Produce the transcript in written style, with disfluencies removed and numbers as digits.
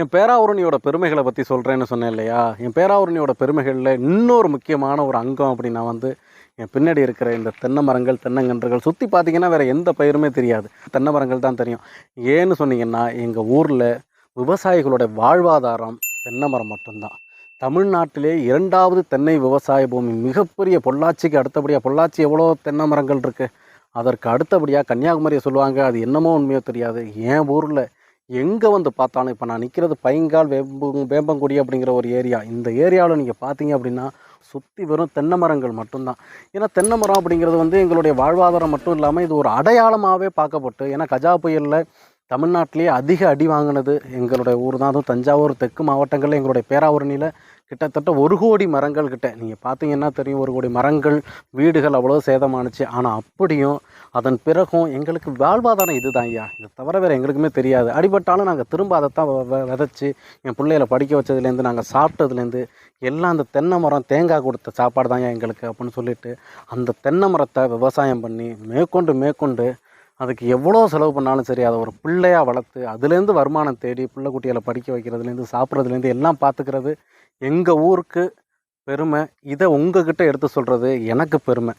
என் பேராவூரணியோட பெருமைகளை பற்றி சொல்கிறேன்னு சொன்னேன் இல்லையா? என் பேராவூரணியோட பெருமைகளில் இன்னொரு முக்கியமான ஒரு அங்கம் அப்படின்னா என் பின்னாடி இருக்கிற இந்த தென்னை மரங்கள், தென்னங்கன்றுகள். சுற்றி பார்த்தீங்கன்னா வேறு எந்த பயிருமே தெரியாது, தென்னை மரங்கள் தான் தெரியும். ஏன்னு சொன்னீங்கன்னா, எங்கள் ஊரில் விவசாயிகளோட வாழ்வாதாரம் தென்னை மரம் மட்டும்தான். தமிழ்நாட்டிலே 2வது தென்னை விவசாய பூமி, மிகப்பெரிய பொள்ளாச்சிக்கு அடுத்தபடியாக. பொள்ளாச்சி எவ்வளோ தென்னை மரங்கள் இருக்குது, அதற்கு அடுத்தபடியாக கன்னியாகுமரியை சொல்லுவாங்க. அது என்னமோ உண்மையோ தெரியாது. என் ஊரில் எங்கே வந்து பார்த்தாலும், இப்போ நான் நிற்கிறது பைங்கால் வேம்பங்குடி அப்படிங்கிற ஒரு ஏரியா. இந்த ஏரியாவில் நீங்கள் பார்த்தீங்க அப்படின்னா சுற்றி வெறும் தென்னை மரங்கள் மட்டும்தான். ஏன்னா தென்னை மரம் அப்படிங்கிறது எங்களுடைய வாழ்வாதாரம் மட்டும் இல்லாமல் இது ஒரு அடையாளமாகவே பார்க்கப்பட்டு, ஏன்னா கஜா புயலில் தமிழ்நாட்டிலேயே அதிக அடி வாங்கினது எங்களுடைய ஊர் தான். அதுவும் தஞ்சாவூர் தெற்கு மாவட்டங்களில் எங்களுடைய பேராவூரணியில் கிட்டத்தட்ட 1 கோடி மரங்கள் கிட்ட நீங்கள் பார்த்தீங்கன்னா தெரியும். 1 கோடி மரங்கள், வீடுகள் அவ்வளோ சேதமானுச்சு. ஆனால் அப்படியும் அதன் பிறகும் எங்களுக்கு வாழ்வாதாரம் இதுதான் ஐயா. இதை தவிர வேறு எங்களுக்குமே தெரியாது. அடிபட்டாலும் நாங்கள் திரும்ப அதைத்தான் விதைச்சி என் பிள்ளைகளை படிக்க வச்சதுலேருந்து, நாங்கள் சாப்பிட்டதுலேருந்து எல்லாம் அந்த தென்னை மரம் தேங்காய் கொடுத்த சாப்பாடு தான் எங்களுக்கு அப்படின்னு சொல்லிட்டு அந்த தென்னை மரத்தை விவசாயம் பண்ணி மேற்கொண்டு அதுக்கு எவ்வளோ செலவு பண்ணாலும் சரி, அதை ஒரு பிள்ளையாக வளர்த்து அதுலேருந்து வருமானம் தேடி பிள்ளை குட்டிகளை படிக்க வைக்கிறதுலேருந்து சாப்பிட்றதுலேருந்து எல்லாம் பார்த்துக்கிறது எங்கள் ஊருக்கு பெருமை. இதை உங்ககிட்ட எடுத்து சொல்கிறது எனக்கு பெருமை.